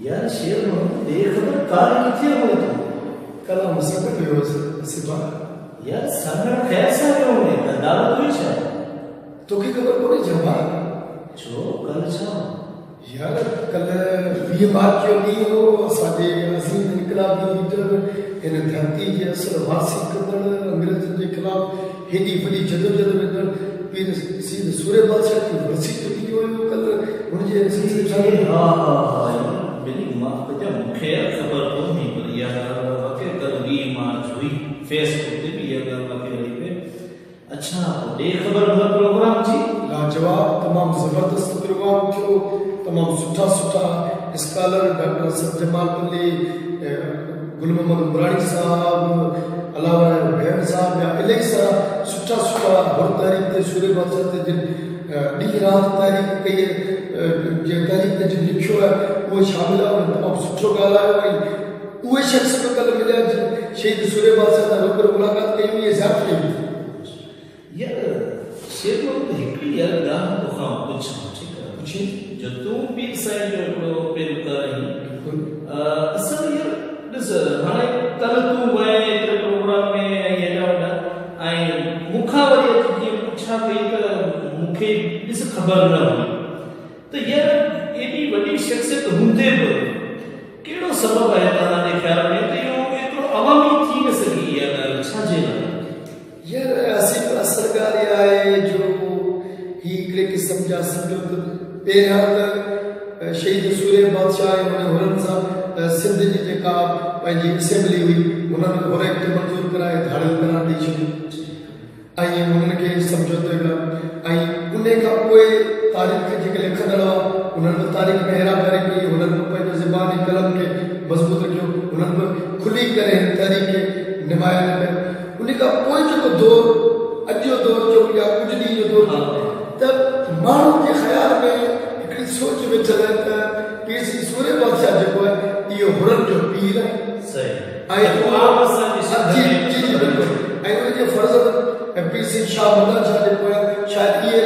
यार शेर देख तो कार किथे हो तो कला मुसकत हो सिबा यार संगण कैसा हो ने दावत हुई छा तो की खबर कोनी जमा जो कल छा यार कल 20 मार्च जो डी हो साडे अजीम इनकलाबी लीडर इन धरती के असल वासी कदड़ अंग्रेजन के खिलाफ हेडी बड़ी जदोजहद में पीर सीध सूर्य बादशाह की वर्सी टुटी हो कल उनजे सिलसिले हां बिल्ली माफ कजा मुखे खबर तो नहीं पर यार वके कल 20 मार्च हुई फेसबुक पे भी यार वके रही पे अच्छा दे खबर भला प्रोग्राम जी लाजवाब तमाम जबरदस्त प्रोग्राम थियो तमाम सुठा सुठा स्कॉलर डॉक्टर सब जमाल अली गुल मोहम्मद मुरानी साहब अलावा बहन साहब या इलाही सारा सुठा सुठा हर तारीख ते सूर्य बादशाह ते जिन डी रात तारीख कई जे तारीख ते जिन लिखियो है वो शामिल है तमाम सुठो गालायो है वो शख्स को कल मिला शहीद सूर्य बादशाह दा रूबरू मुलाकात कई हुई ज़्यादा कई यार शेर को हिकड़ी यार गा तो खां कुछ ठीक है पूछी जो तू पीर साईं जो हिकिड़ो पेर कर रही असल यार ॾिस हाणे कल तूं वए एतिरे प्रोग्राम में ऐं हेॾा होॾा ऐं मूंखां वरी अची जीअं पुछा पई त मूंखे ॾिस ख़बर न हुई त यार एॾी वॾी शख़्सियत हूंदे बि कहिड़ो सबबु आहे तव्हांजे ख़्याल में त इहो एतिरो अवामी थी न सघी इहा ॻाल्हि छाजे लाइ यार आसिफ असरगारी आए जो ही हिकिड़े क़िस्म जा सम्झो त पहिरियां त शहीद सूर्य बादशाह ऐं हुन हुननि सां सिंध जी जेका पंहिंजी असेंबली हुई हुननि हुन एक्ट मंज़ूर कराए धाड़ियूं करार ॾेई छॾियूं ऐं हुननि खे सम्झौतो कयो ऐं उन खां पोइ तारीख़ जेके लिखंदड़ हुआ हुननि बि तारीख़ में हेराफेरी कई हुननि बि पंहिंजो ज़बानी कलम खे मज़बूत रखियो हुननि बि खुली करे तारीख़ खे निमाइण कयो उन खां पोइ जेको दौर अॼु जो दौर जो या कुझु ॾींहं जो दौर त माण्हुनि जे ख़्याल में हिकिड़ी सोच वेठल आहे त पीर श्री सूर्य बादशाह जेको आहे इहो हुरनि जो पीर आहे सही ऐं उनजे फर्ज़ पीर सिंह शाह मदन शाह जेको आहे शायदि इहे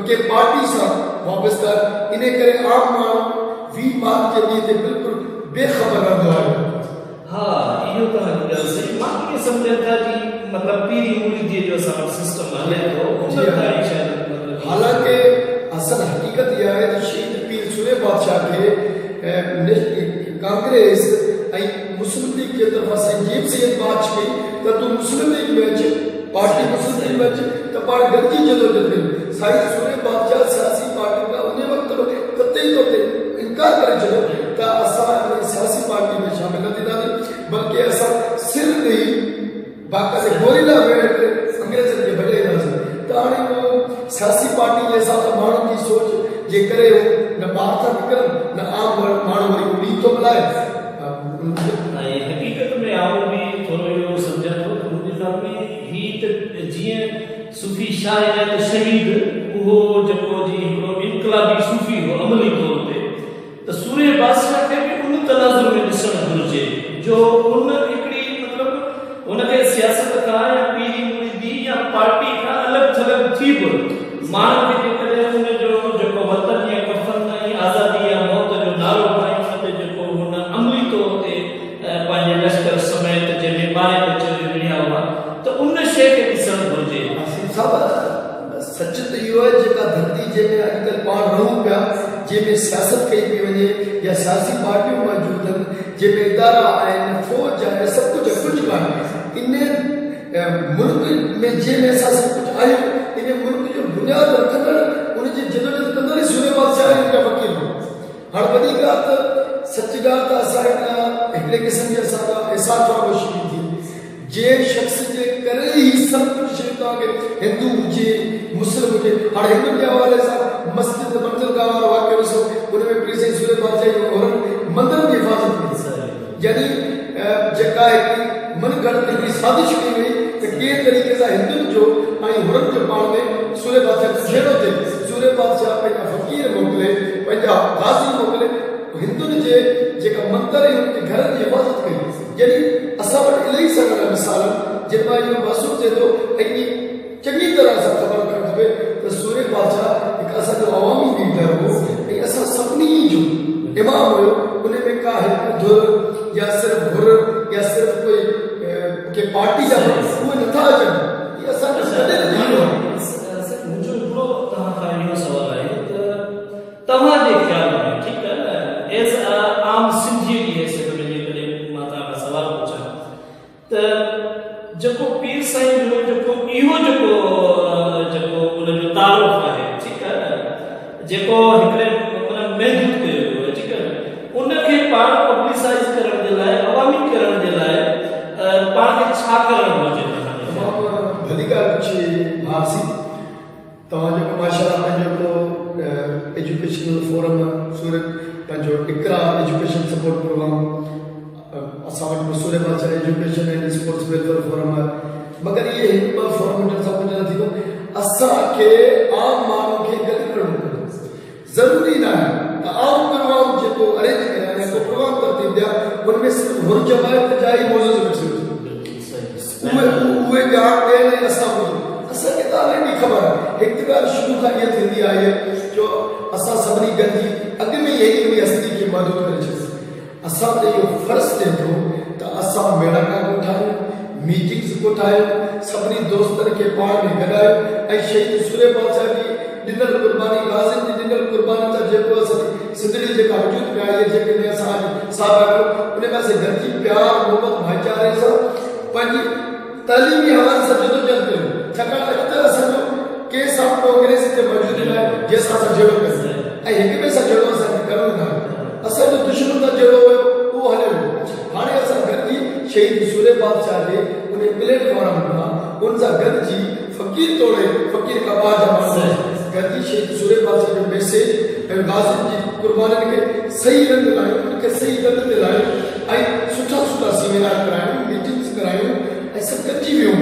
के पार्टी सां वाबस्ता इन करे आम माण्हू 20 मार्च जे ॾींहं ते बिल्कुलु बेख़बर रहंदो आहे हाँ इहो त ॻाल्हि सही मां कीअं सम्झनि था जी मतिलबु पीरी मुरीदीअ जो असां सिस्टम हले थो उन ताईं शायदि हालांकि असल हकीकत इहा आहे त शहीद पीर सूर्य बादशाह खे कांग्रेस ऐं मुस्लिम लीग जे तरफ़ां संजीव सैयद बाच कई त तूं मुस्लिम लीग में अच पार्टी मुस्लिम लीग में अच त पाण गॾिजी जदोजहद कयूं साईं सूर्य बादशाह सियासी पार्टी का उन वक़्तु कतई तौर ते इनकार करे छॾियो त असां सियासी पार्टी में शामिल न थींदासीं बल्कि असां सिर ॾेई बाक़ाइदे गोरिला वेड़ करे अंग्रेज़नि खे भॼाईंदासीं त हाणे उहो सियासी पार्टी जे हिसाब सां माण्हुनि जी सोच जे करे न ॿार था निकिरनि न आम माण्हू वरी उॾी थो मिलाए ऐं हक़ीक़त में आउं बि थोरो इहो सम्झां थो त मुंहिंजे ख़्याल में ही त जीअं सूफ़ी शाइर ऐं शहीद उहो जेको जी हिकिड़ो इनकलाबी सूफ़ी हो अमली तौर ते त सूर्य बादशाह खे बि उन तनाज़ुर में ॾिसणु घुरिजे जो उन हिकिड़ी मतिलबु हुनखे सियासत खां या पीरी मुरीदी या पार्टी खां अलॻि थलॻि थी बि माण्हू खे जेकॾहिं हुनजो जेको वतन या कफ़न ऐं आज़ादी या मौत जो नालो खणाए उन ते जेको हुन अमली तौर ते पंहिंजे लश्कर समेत जंहिंमें ॿारे बचे विढ़िया हुआ त उन शइ खे ॾिसणु घुरिजे सच त इहो आहे जेका धरती जंहिंमें अॼुकल्ह पाण रहूं पिया जंहिंमें सियासत कई पई वञे या सियासी पार्टियूं मौजूदु आहिनि जंहिंमें इदारा आहिनि फ़ौज आहे सभु कुझु आहे इन मुल्क में जंहिंमें असां सभु कुझु आहियूं इन मुल्क जो बुनियादु रखंदड़ उनजी जदोजहद कंदड़ सूर्य बादशाह जा वकील हो हाणे वॾी ॻाल्हि त सच ॻाल्हि त असां हिकिड़े क़िस्म जी असांजा एहसास वारो शुरू थी जे शख़्स जे करे ई सभु कुझु शयूं तव्हांखे हिंदू हुजे मुस्लिम हुजे हाणे हिंदुनि जे हवाले सां मस्जिद मंज़िलगाह वारो वाक़ियो ॾिसो हुन में पीर साईं सूर्य बादशाह जो मंदरनि जी हिफ़ाज़त कई यानी जेका हिकिड़ी मनगढ़ंत हिकिड़ी साज़िश कई वई त कंहिं तरीक़े सां हिंदुनि जो ऐं हुननि जो पाण में सूर्य बादशाह जहिड़ो का धुर या सिर्फ घुर या सिर्फ कोई के पार्टी जा वो नथा अचनि। ये असांखे कॾहिं न थींदो आहे। मुंहिंजो हिकिड़ो तव्हां खां इहो सुवालु आहे त तव्हांजे ख़्याल में, ठीकु आहे न, एज़ आम सिंधी जी हैसियत में जेकॾहिं मां तव्हां खां सुवालु पुछां त जेको पीर साईं जो जेको इहो जेको उनजो तारुफ़ आहे, ठीकु आहे न, जेको हिकिड़े महदूद कयो वियो आहे, ठीकु आहे, उनखे पाण पब्लिसाइज़ करण जे लाइ, अवामी करण जे लाइ पाण खे छा करणु घुरिजे? भली ॻाल्हि पुछी भासी। तव्हां जेको माशाअल्लाह पंहिंजो एजुकेशनल फोरम सूरत, पंहिंजो इकरा एजुकेशन सपोर्ट प्रोग्राम, असां वटि बि सूरत बादशाह education and sports welfare forum आहे, मगर इहे हिकु ॿ फॉर्मेट सां कुझु न थींदो। असांखे आम माण्हू खे गॾु करणो पवंदो। ज़रूरी न आहे त आम प्रोग्राम जेको अरेंज करिया या को प्रोग्राम तरतीब ॾिया हुनमें सिर्फ़ु हुर जमायत जा ई मौजूद रखियो उहे ॼाण ॾियनि ऐं असां ॿुधूं। असांखे त ऑलरेडी ख़बर आहे। हिकु ॻाल्हि शुरू खां इहा थींदी आहे जो असां सभिनी गॾिजी अॻु में ई हिकिड़ी हस्ती खे महदूद करे छॾीसीं। असां ते इहो फ़र्ज़ु थिए थो त असां मेड़का कोठायूं, मीटिंग्स कोठायूं, सभिनी दोस्तनि खे पाण में गॾायूं ऐं शहीद सूर्य बादशाह जी ॾिनल कुर्बानी, गाज़िन जी ॾिनल कुर्बानी त जेको असांजी सिंधड़ी जेका वजूद में आई आहे, जेकॾहिं असां साहब उन में असां गॾिजी प्यार मोहबत भाईचारे सां पंहिंजी तालीमी हवाले सां जदोजहद कयूं। छाकाणि अॼु त असांजो केस ऑफ प्रोग्रेस हिते मौजूदु आहे जंहिंसां असां जहिड़ो कयूं ऐं हिक ॿिए सां जहिड़ो असांखे करणो न आहे। असांजो दुश्मन त जहिड़ो हुयो उहो हले वियो। हाणे असां गॾिजी शहीद सूर्य बादशाह जे उन प्लेटफॉर्म खां उन सां गॾिजी फ़क़ीर तोड़े फ़क़ीर कबा जा माण्हू गॾिजी शहीद सूर्य बादशाह जो मैसेज ऐं गाज़िन जी कुर्बानीनि खे सही रंग लायूं, उनखे सही रंग ते लायूं ऐं सुठा सुठा सेमिनार करायूं, मीटिंग्स करायूं ऐं सभु गॾिजी वियूं।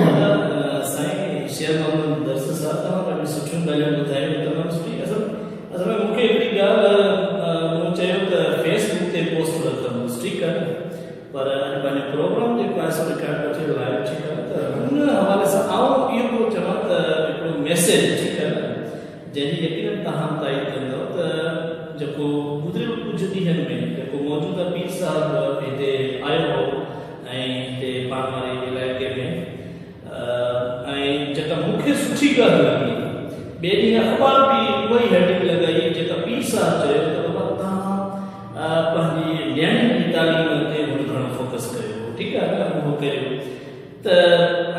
साईं शेर मोहम्मद दर्स साहब तव्हां ॾाढी सुठियूं ॻाल्हियूं ॿुधायूं, तमामु सुठी। असल में मूंखे हिकिड़ी ॻाल्हि मूं चयो त फेसबुक ते पोस्ट रखंदुसि, ठीकु आहे न, पर अॼु पंहिंजो प्रोग्राम जेको आहे सो रिकॉर्ड थियो लाइव, ठीकु आहे, त हुन हवाले सां आउं इहो पियो चवां त हिकिड़ो मैसेज, ठीकु आहे न, जंहिंजी यकीनन तव्हां ताईद कंदव त जेको गुज़िरियल कुझु ॾींहंनि में जेको मौजूदा पीर साहिबु हिते आयो हो ऐं हिते पाण वारे इलाइक़े में ऐं जेका मूंखे सुठी ॻाल्हि लॻी, ॿिए ॾींहुं अख़बार बि उहा ई हेडिंग लॻाई जेका पीर साहिबु चयो त बाबा तव्हां पंहिंजी न्याणियुनि जी तालीम ते हुन घणो फोकस कयो, ठीकु आहे न, उहो कयो त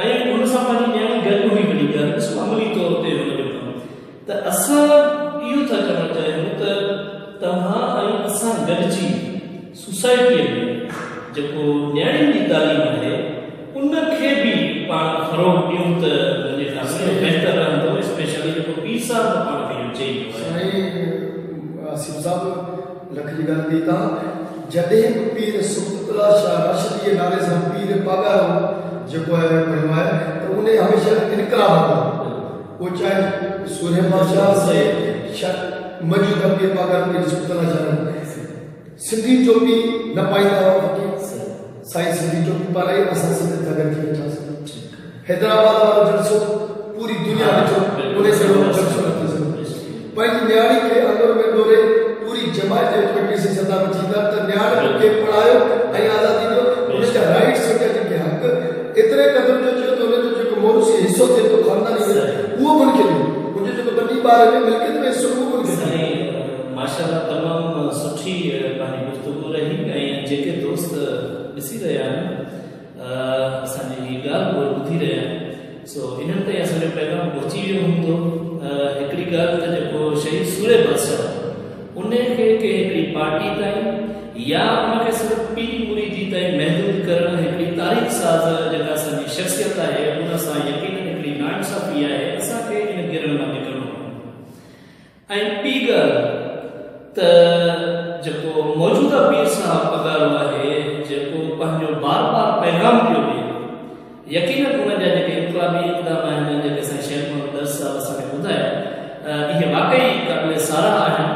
ऐं हुन सां पंहिंजी न्याणी गॾु हुई वॾी ॻाल्हि, ॾिसो अमली तौर ते हुनजो कमु। त असां इहो था चवणु चाहियूं त तव्हां ऐं असां गॾिजी सोसाइटीअ में जेको न्याणियुनि जी तालीम आहे उनखे बि पाण फ़रोग़ ॾियूं त मुंहिंजे ख़्याल में बहितर रहंदो, स्पेशली जेको पीर साहिबु पाण खे इहो चई वियो आहे। आसिफ साहिबु लख जी ॻाल्हि कई तव्हां, जॾहिं पीर सुबुतला शाह राशिदी जे नाले सां पीर पागारो जेको आहे कयो आहे त उन हमेशह इनकलाब कंदो, उहो चाहे सूर्य बादशाह से मौजूदा पीर पागारो पीर सुबुतला शाह सिंधी टोपी न पाईंदा हुआ, साईं सिंधी टोपी पाराई, असां सिंधी नगर थी वेठासीं। हैदराबाद वारो जलसो पूरी दुनिया ॾिठो, उन जहिड़ो जलसो न थी सघो। पंहिंजी न्याणी खे अंदर में डोरे पूरी जमायत 27 थींदा त न्याणी खे पढ़ायो ऐं आज़ादी ॾियो, उनजा राइट्स जेके हक़ एतिरे क़दुरु जो चयो त उनजो जेको मोरूसी हिसो थिए थो ख़ानदानी उहो बि उनखे ॾियो, उनजो जेको वॾी ॿार में मिल्कियत में हिसो उहो बि उनखे ॾियो। माशाअल्लाह तमामु सुठी पंहिंजी गुफ़्तगू रही ऐं जेके दोस्त ॾिसी रहिया आहिनि असांजी हीअ ॻाल्हि उहे ॿुधी रहिया आहिनि, सो इन्हनि ताईं असांजो पैगाम पहुची वियो हूंदो। हिकिड़ी ॻाल्हि त जेको शहीद सूर्य बादशाह उनखे के हिकिड़ी पार्टी ताईं या उनखे सिर्फ़ु पीर मुरीदी ताईं महदूद करणु हिकिड़ी तारीख़ साज़ जेका असांजी शख़्सियत आहे उन सां यकीनन हिकिड़ी नाइंसाफ़ी आहे, असांखे इन गिरनि मां निकिरणो आहे। ऐं ॿी ॻाल्हि त जेको मौजूदा पीर साहिबु पगारो आहे जेको पंहिंजो बार बार पैगाम पियो ॾिए, यकीनन उनजा जेके इनक़लाबी इक़दाम आहिनि जेके असांजे शेर मोहम्मद दर्स साहिबु असांखे ॿुधाया, इहे वाक़ई क़ाबिल साराह आहिनि।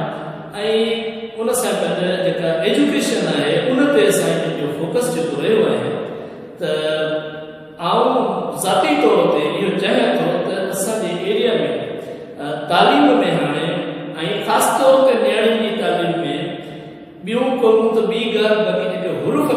ऐं उन सां गॾु जेका एजुकेशन आहे उन ते असांजो फोकस जेको रहियो आहे त आउं ज़ाती तौर ते इहो चाहियां थो त असांजे एरिया में तालीम में हाणे ऐं ख़ासि तौर ते न्याणियुनि जी तालीम में ॿियूं करूं त ॿी ॻाल्हि बाक़ी जेके हुरूफ